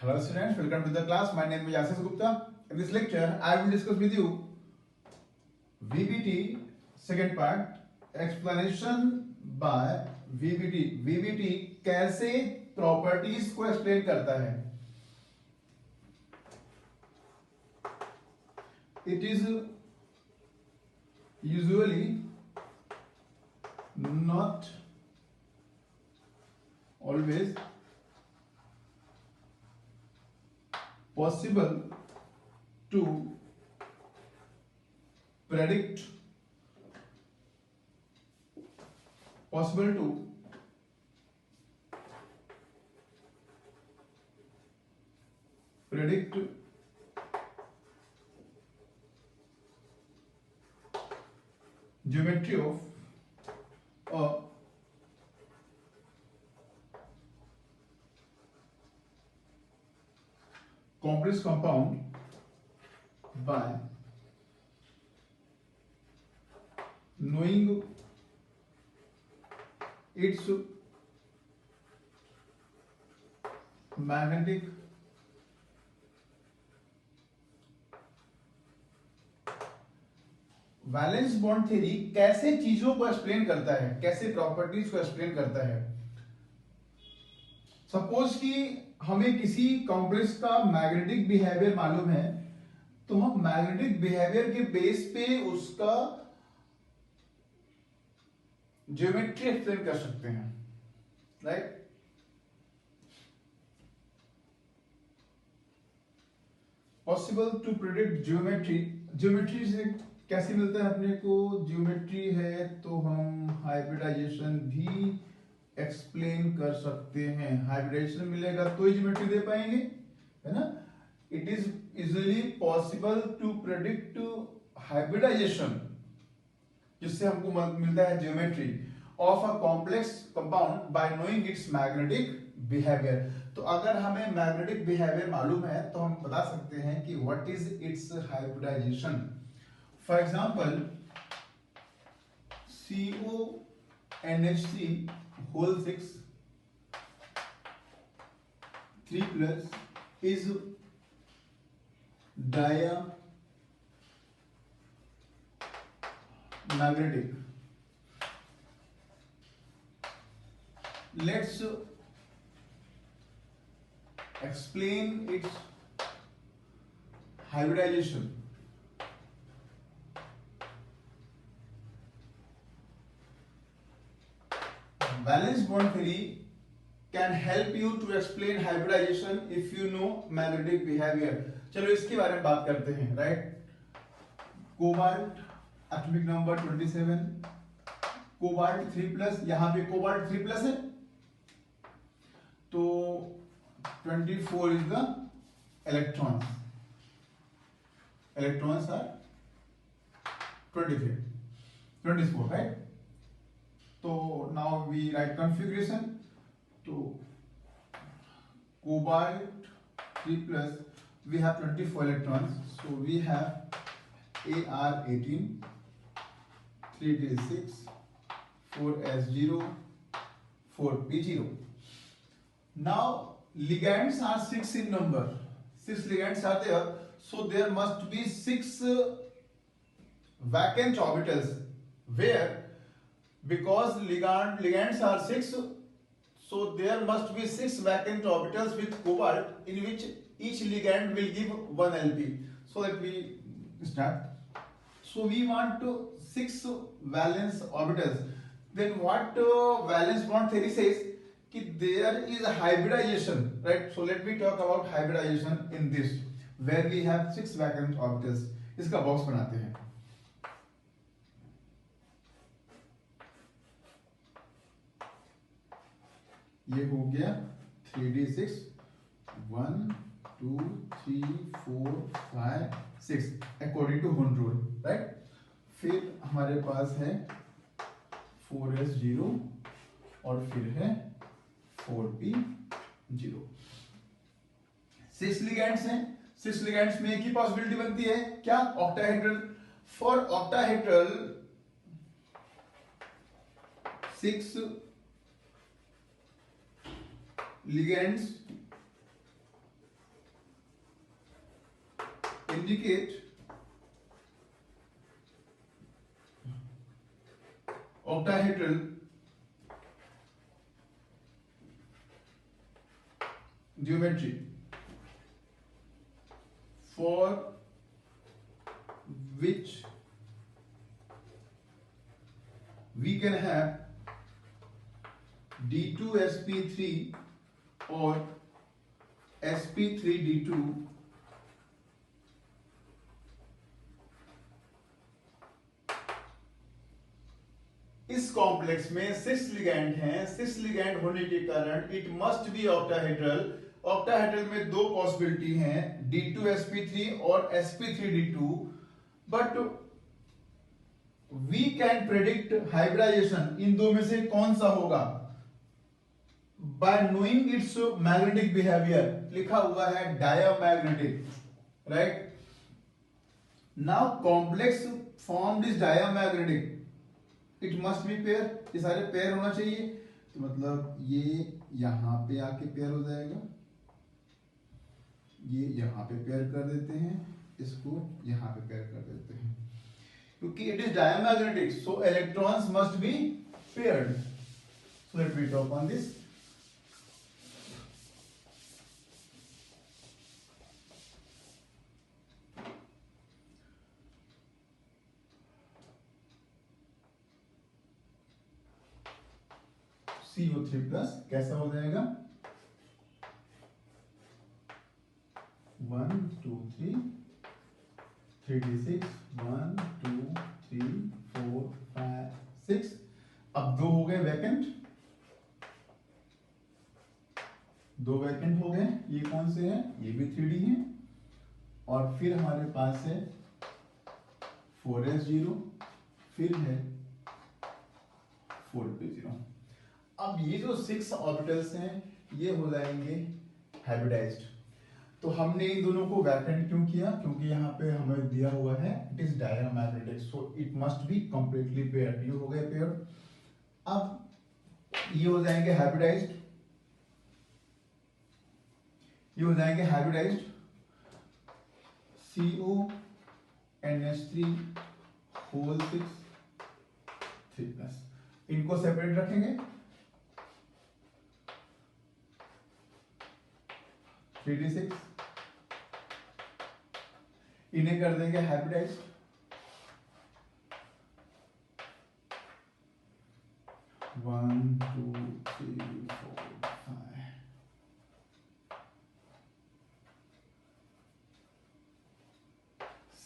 Hello students, welcome to the class. My name is Ashish Gupta. In this lecture, I will discuss with you VBT second part, explanation by VBT. VBT कैसे properties को explain करता है. It is usually not always possible to predict geometry of a complex compound by knowing its magnetic valence bond theory कैसे चीजों को explain करता है, कैसे प्रॉपर्टीज को एक्सप्लेन करता है. सपोज कि हमें किसी कॉम्प्लेक्स का मैग्नेटिक बिहेवियर मालूम है, तो हम मैग्नेटिक बिहेवियर के बेस पे उसका ज्योमेट्री एक्सप्लेन कर सकते हैं, right. Possible to predict geometry. Geometry से कैसे मिलता है अपने को? ज्योमेट्री है तो हम हाइब्रिडाइजेशन भी एक्सप्लेन कर सकते हैं. हाइब्रिडाइजेशन मिलेगा तो ही ज्योमेट्री दे पाएंगे, है ना. It is easily possible to predict hybridization, जिससे हमको मिलता है geometry of a complex compound by knowing its magnetic behaviour. तो अगर हमें मैग्नेटिक बिहेवियर मालूम है तो हम बता सकते हैं कि what is its hybridization. For example CONH3 whole 6 3+ is diamagnetic. Let's explain its hybridization. Valence bond theory can help you to explain hybridization if you know magnetic behavior. चलो इसके बारे में बात करते हैं, right. Cobalt atomic number 27, cobalt 3+, यहां पे cobalt 3+ है तो 24 is the electrons. Electrons are 24, right. तो नाउ वी राइट कॉन्फ़िगरेशन. तो cobalt 3+ we have 24 electrons, so we have Ar18, 3d6, 4s0, 4p0. Now ligands are 6 in number. 6 ligands are there, so there must be 6 vacant orbitals. Where? Because ligands are 6, so there must be 6 vacant orbitals with cobalt, in which each ligand will give 1 lp. So let me start. So we want 6 valence orbitals. Then what valence bond theory says? Ki there is a hybridization, right? So let me talk about hybridization in this, where we have 6 vacant orbitals. इसका box बनाते हैं. ये हो गया 3d6, 1 2 3 4 5 6 according to hold rule, right. फिर हमारे पास है 4s0 और फिर है 4p0. 6 लिगेंड्स हैं. 6 लिगेंड्स में एक ही पॉसिबिलिटी बनती है, क्या? Octahedral. For octahedral 6 ligands indicate octahedral geometry for which we can have D2 sp3 or sp3 D2 इस कॉम्प्लेक्स में 6 लिगैंड हैं। 6 लिगैंड होने के कारण it must be octahedral. Octahedral में दो पॉसिबिलिटी हैं, D2sp3 और sp3d2, but we can predict hybridization इन दो में से कौन सा होगा by knowing its magnetic behaviour. लिखा हुआ है diamagnetic, right. Now complex formed is diamagnetic, it must be pair, ये सारे पेयर होना चाहिए। तो मतलब ये यहां पे आके पेयर हो जाएगा, ये यहां पे पेयर कर देते हैं, इसको यहां पे पेयर कर देते हैं, क्योंकि it is diamagnetic, so electrons must be paired. So let me talk on this. CO3 plus कैसा हो जाएगा, 1 2 3 3d6 1 2 3 4 5 6। अब दो हो गए वैकेंट, दो वैकेंट हो गए। ये कौन से हैं, ये भी 3d हैं। और फिर हमारे पास है 4s0, फिर है 4p0। अब ये जो 6 ऑर्बिटल्स हैं ये हो जाएंगे हाइब्रिडाइज्ड। तो हमने इन दोनों को वैकेंट क्यों किया, क्योंकि यहाँ पे हमें दिया हुआ है it is diamagnetic, so it must be completely paired. ये हो गए पेयर्ड। अब ये हो जाएंगे हाइब्रिडाइज्ड, ये हो जाएंगे हाइब्रिडाइज्ड CONH3 होल 6 3+। इनको सेपरेट रखेंगे, 3d6, इन्हें कर देंगे हाइब्रिडाइज, 1 2 3 4 5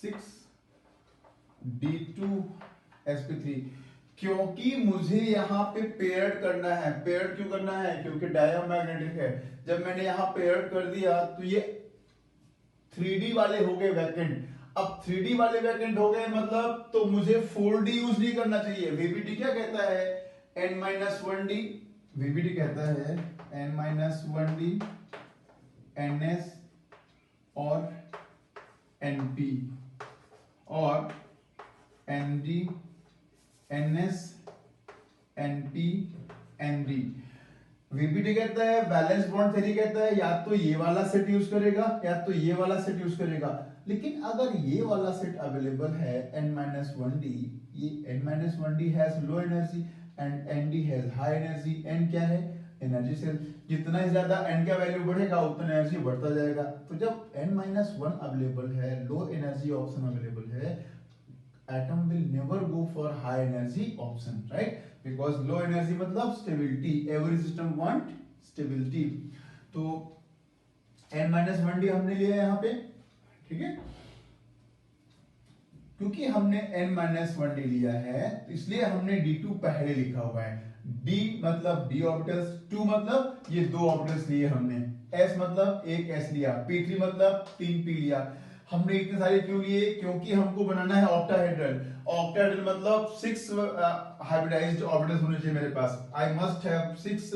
6 D2sp3। क्योंकि मुझे यहाँ पे पेयर्ड करना है। पेयर्ड क्यों करना है, क्योंकि डायमैग्नेटिक है। जब मैंने यहाँ पेयर्ड कर दिया तो ये 3D वाले हो गए वैकेंट। अब 3D वाले वैकेंट हो गए मतलब तो मुझे 4D यूज नहीं करना चाहिए। VBD क्या कहता है, n-1D। VBD कहता है n-1D NS और NP और ND NS NP ND। VBD कहता है, बैलेंस बॉन्ड थ्योरी कहता है या तो ये वाला सेट यूज करेगा या तो ये वाला सेट यूज करेगा। लेकिन अगर ये वाला सेट अवेलेबल है n-1D, ये n-1D has low energy and ND has high energy. n क्या है, एनर्जी सेल। जितना ही ज्यादा n का वैल्यू बढ़ेगा उतना एनर्जी बढ़ता जाएगा। तो जब n-1 अवेलेबल है, लो एनर्जी ऑप्शन अवेलेबल है, atom will never go for high energy option, right? Because low energy मतलब stability, every system want stability। तो n-1D हमने लिया यहाँ पे, ठीक है। क्योंकि हमने n-1D लिया है इसलिए हमने D2 पहले लिखा हुआ है। D मतलब d ऑर्बिटल्स, 2 मतलब ये दो ऑर्बिटल्स लिए हमने, S मतलब एक S लिया, P3 मतलब 3 P लिया। हमने इतने सारे क्यों लिए, क्योंकि हमको बनाना है ऑक्टाहेड्रल। ऑक्टाहेड्रल मतलब 6 हाइब्रिडाइज्ड ऑर्बिटल्स होने चाहिए मेरे पास। I must have 6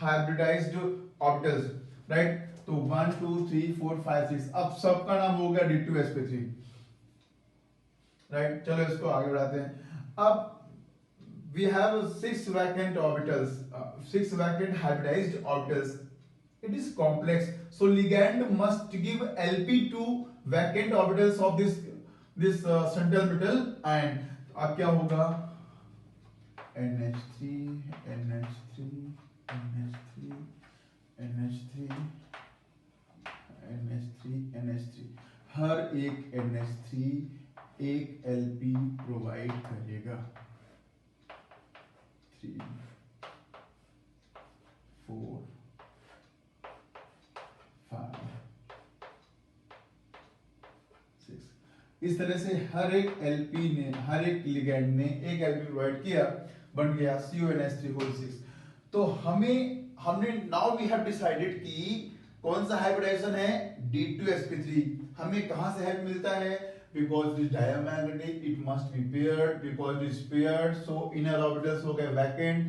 hybridized orbitals, right. तो 1 2 3 4 5 6। अब सबका नाम हो गया D2sp3, राइट। चलो इसको आगे बढ़ाते हैं। अब we have 6 vacant orbitals, 6 vacant hybridized orbitals It is complex. So ligand must give Lp to vacant orbitals of this central metal ion. अब क्या होगा? NH3 NH3 NH3 NH3 NH3 NH3, हर एक NH3 एक Lp प्रोवाइड करेगा. 3 4 5 6. इस तरह से हर एक Lp ने, हर एक लिगैंड ने एक Lp प्रोवाइड किया, बन गया CONH3 6. तो हमने नाउ वी हैव डिसाइडेड कि कौन सा हाइब्रिडाइजेशन है? D2sp3. हमें कहां से हेल्प मिलता है? Because it is diamagnetic, it must be paired. Because it is paired, so inner orbitals हो गए vacant.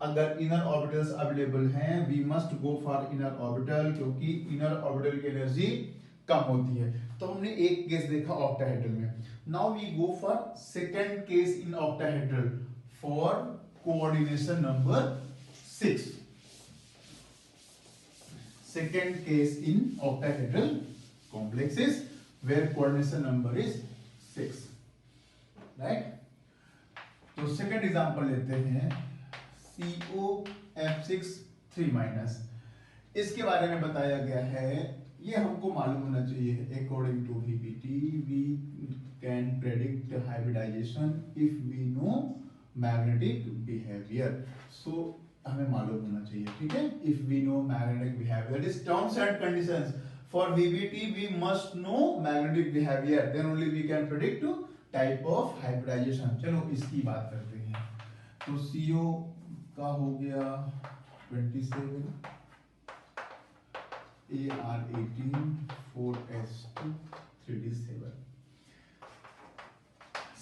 अगर inner orbitals अवेलेबल हैं, we must go for inner orbital, क्योंकि inner orbital की एनर्जी कम होती है. तो हमने एक केस देखा octahedral में. Now we go for second case in octahedral for coordination number 6. Second case in octahedral complexes where coordination number is 6, right? तो second example लेते हैं COF6 3-. इसके बारे में बताया गया है, ये हमको मालूम होना चाहिए. According to VBT, we can predict hybridization if we know magnetic behavior. So हमें मालूम होना चाहिए, ठीक है? If we know magnetic behavior, that is terms and conditions. For VBT, we must know magnetic behavior. Then only we can predict type of hybridization. चलो इसकी बात करते हैं. तो CO का हो गया 27, AR18, 4s2, 3d7.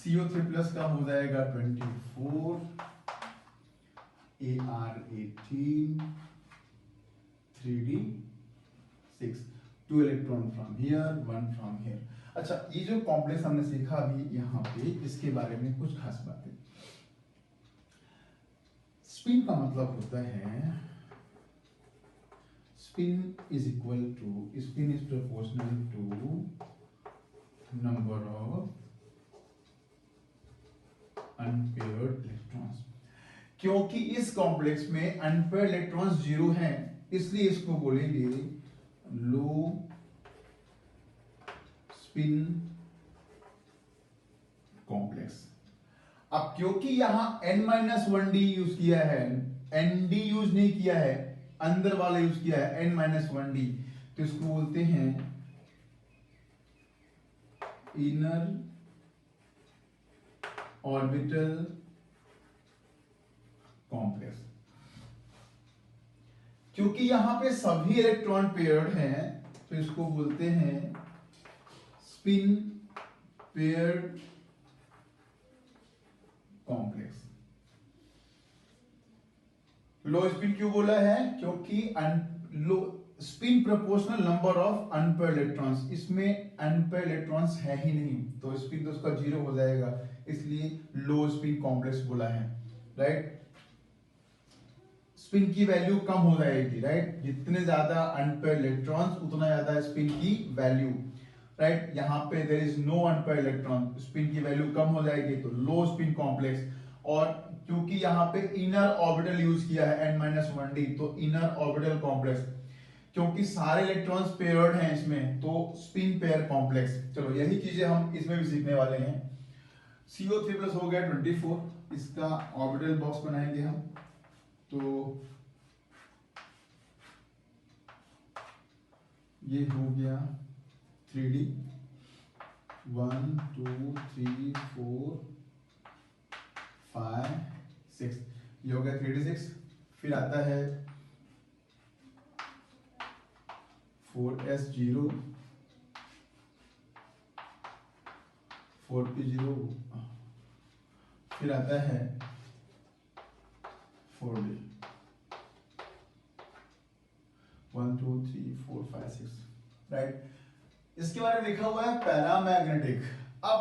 CO3 plus का हो जाएगा 24, AR18, 3d6. 2 electron from here, 1 from here. अच्छा, ये जो कॉम्प्लेक्स हमने सीखा अभी यहाँ पे, इसके बारे में कुछ खास बातें. स्पिन का मतलब होता है, spin is equal to, spin is proportional to number of unpaired electrons. क्योंकि इस कॉम्प्लेक्स में अनपेयर्ड इलेक्ट्रॉन्स 0 हैं, इसलिए इसको बोलेंगे लो स्पिन कॉम्प्लेक्स. अब क्योंकि यहां n-1d यूज किया है, nd यूज नहीं किया है, अंदर वाला यूज किया है n-1d, तो इसको बोलते हैं इनर ऑर्बिटल कॉम्प्लेक्स. क्योंकि यहां पे सभी इलेक्ट्रॉन पेयर्ड हैं, तो इसको बोलते हैं स्पिन पेयर्ड कॉम्प्लेक्स. लो स्पिन क्यों बोला है? क्योंकि लो spin proportional number of unpaired electrons. इसमें अनपेयर्ड इलेक्ट्रॉन्स है ही नहीं, तो स्पिन तो उसका 0 हो जाएगा, इसलिए लो स्पिन कॉम्प्लेक्स बोला है, राइट? स्पिन की वैल्यू कम हो जाएगी, राइट? जितने ज्यादा अनपेयर्ड इलेक्ट्रॉन्स उतना ज्यादा स्पिन की वैल्यू, राइट? यहाँ पे there is no unpaired electron, spin की वैल्यू कम हो जाएगी, तो लो स्पिन कॉम्प्लेक्स. और क्योंकि यहाँ पे इनर ऑर्बिटल यूज किया है n-1d, तो इनर ऑर्बिटल कॉम्प्लेक्स. क्योंकि सारे इलेक्ट्रॉन्स पेयर्ड हैं इसमें, तो स्पिन पेयर कॉम्प्लेक्स. चलो यही चीजें हम इसमें भी सीखने वाले हैं. CO3 प्लस हो गया 24, इसका ऑर्बिटल बॉक्स बनाएंगे हम. तो ये हो गया 3D, 1 2 3 4 5 6, ये हो गया 3D6. फिर आता है 4s0, 4p0, फिर आता है 4d, 1 2 3 4 5 6, राइट? इसके बारे में लिखा हुआ है पैरामैग्नेटिक. अब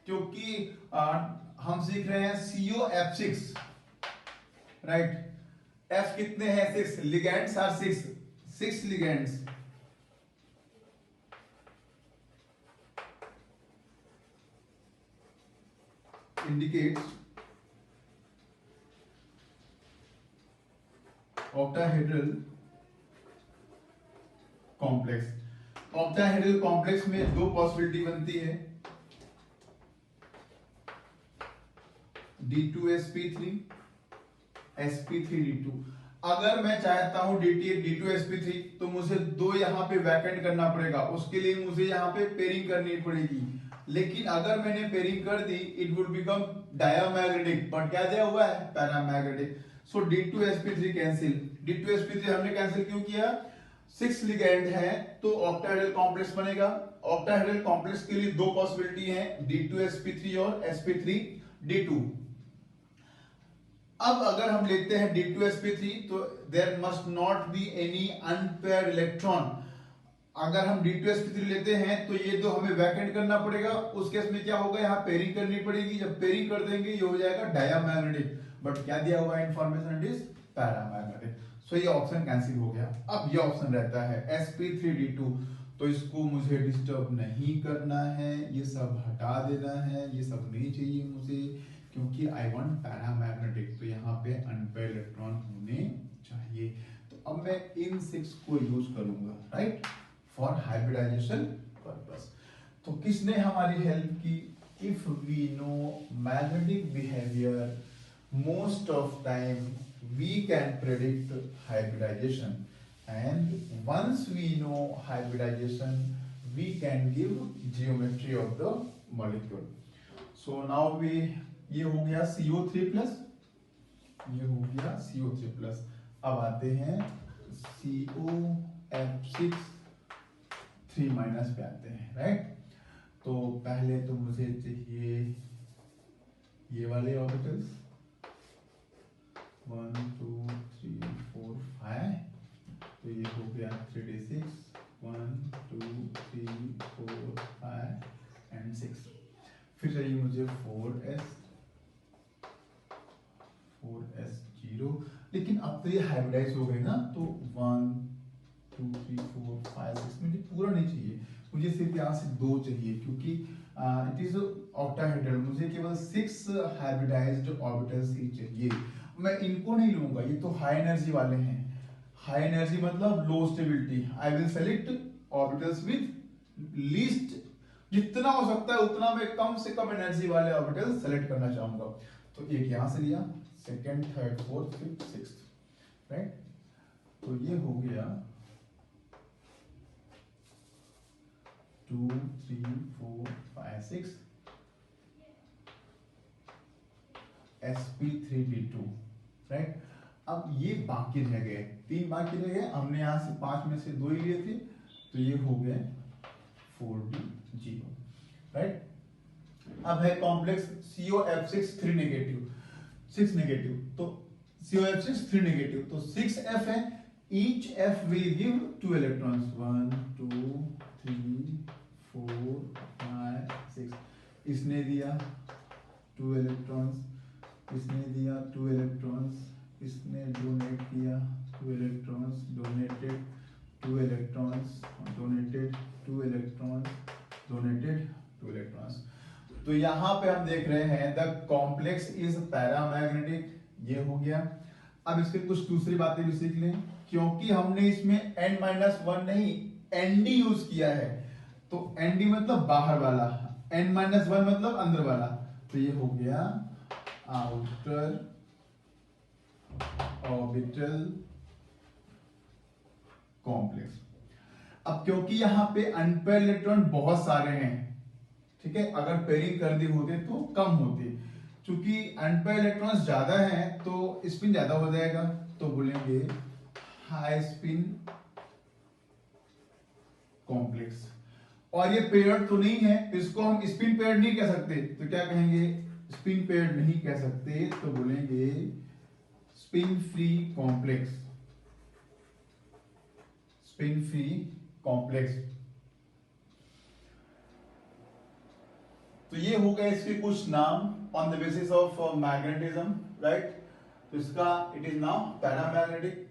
क्योंकि हम सीख रहे हैं COF6, राइट? F कितने हैं? 6. Ligands are 6. 6 ligands indicates octahedral complex. Octahedral complex में दो पॉसिबिलिटी बनती है, D2sp3 sp3d2। अगर मैं चाहता हूं D2sp3 तो मुझे दो यहां पे वैकेंट करना पड़ेगा, उसके लिए मुझे यहां पे पेयरिंग करनी पड़ेगी। लेकिन अगर मैंने पेयरिंग कर दी it would become diamagnetic, but क्या दिया हुआ है पैरामैग्नेटिक। सो D2sp3 कैंसिल। D2sp3 हमने कैंसिल क्यों किया, 6 लिगेंड है तो ऑक्टाहेड्रल कॉम्प्लेक्स बनेगा। ऑक्टाहेड्रल कॉम्प्लेक्स के लिए दो पॉसिबिलिटी है, D2sp3 और sp3d2। अब अगर हम लेते हैं D2sp3 तो there must not be any unpaired electron. अगर हम D2sp3 लेते हैं तो ये तो हमें वैकेंट करना पड़ेगा, उस केस में क्या होगा, यहाँ पेयरिंग करनी पड़ेगी। जब पेयरिंग कर देंगे ये हो जाएगा डायमैग्नेटिक, बट क्या दिया हुआ है इंफॉर्मेशन, इट इज पैरामैग्नेटिक। सो ये ऑप्शन कैंसिल हो गया। अब ये ऑप्शन रहता है sp3d2, तो इसको मुझे डिस्टर्ब नहीं करना है, ये सब हटा देना है, ये सब नहीं चाहिए मुझे, क्योंकि आई वांट पैरामैग्नेटिक, तो यहाँ पे अनपेयर्ड इलेक्ट्रॉन होने चाहिए। तो अब मैं इन 6 को यूज करूंगा, राइट, फॉर हाइब्रिडाइजेशन पर्पस। तो किसने हमारी हेल्प की, if we know magnetic behaviour most of time we can predict hybridization, and once we know hybridization we can give geometry of the molecule. So now we, ये हो गया CO3 plus, ये हो गया CO3 प्लस। अब आते हैं COF6 3 minus पे आते हैं, राइट। तो पहले तो मुझे चाहिए ये वाले ऑर्बिटल्स 1 2 3 4 5, तो ये हो गया 3d6 1 2 3 4 5 एंड 6। फिर चाहिए मुझे 4s0, लेकिन अब तो ये हाइब्रिडाइज हो गए ना, तो 1 2 3 4 5 6 मुझे पूरा नहीं चाहिए, मुझे सिर्फ यहाँ से 2 चाहिए, क्योंकि इट इज ऑक्टाहेड्रल, मुझे केवल 6 हाइब्रिडाइज्ड ऑर्बिटल्स ही चाहिए। मैं इनको नहीं लूंगा, ये तो हाई एनर्जी वाले हैं। हाई एनर्जी मतलब low stability. I will select orbitals with least, जितना हो सकता है उतना मैं कम से कम एनर्जी वाले ऑर्बिटल सेलेक्ट करना चाहूंगा। तो एक यहां से लिया, second third fourth fifth sixth, right. तो ये हो गया 2 3 4 5 6 sp3d2, राइट। अब ये बाकी रह गए, 3 बाकी रह गए, हमने यहां से 5 में से 2 ही लिए थे, तो ये हो गए 4d0, राइट। अब है कॉम्प्लेक्स COF6 3 नेगेटिव 6 नेगेटिव, तो COF6 3 नेगेटिव, तो 6f है, each f will give 2 electrons 1 2 3 4 5 6। इसने दिया 2 इलेक्ट्रॉन्स, इसने दिया 2 इलेक्ट्रॉन्स, इसने डोनेट किया 2 electrons, donated 2 electrons, donated 2 electrons, donated 2 electrons. तो यहाँ पे हम देख रहे हैं द कॉम्प्लेक्स इज पैरामैग्नेटिक, ये हो गया। अब इसके कुछ दूसरी बातें भी सीख लें, क्योंकि हमने इसमें n-1 नहीं Nd यूज किया है, तो Nd मतलब बाहर वाला, n-1 मतलब अंदर वाला, तो ये हो गया आउटर ऑर्बिटल कॉम्प्लेक्स। अब क्योंकि यहां पे अनपेयर्ड इलेक्ट्रॉन बहुत सारे हैं, ठीक है, अगर पेयरिंग कर दी होते तो कम होती, क्योंकि अनपेयर्ड इलेक्ट्रॉन्स ज्यादा हैं तो स्पिन ज्यादा हो जाएगा, तो बोलेंगे हाई स्पिन कॉम्प्लेक्स। और ये पेयर्ड तो नहीं है, इसको हम स्पिन पेयर्ड नहीं कह सकते, तो क्या कहेंगे, स्पिन पेयर्ड नहीं कह सकते, तो बोलेंगे spin free complex, spin free complex. तो ये हो गए इसके कुछ नाम on the basis of magnetism, right. तो इसका इट इज नाउ पैरामैग्नेटिक।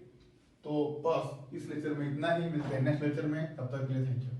तो बस इस लेक्चर में इतना ही, मिलते हैं नेक्स्ट लेक्चर में, तब तक के लिए थैंक यू।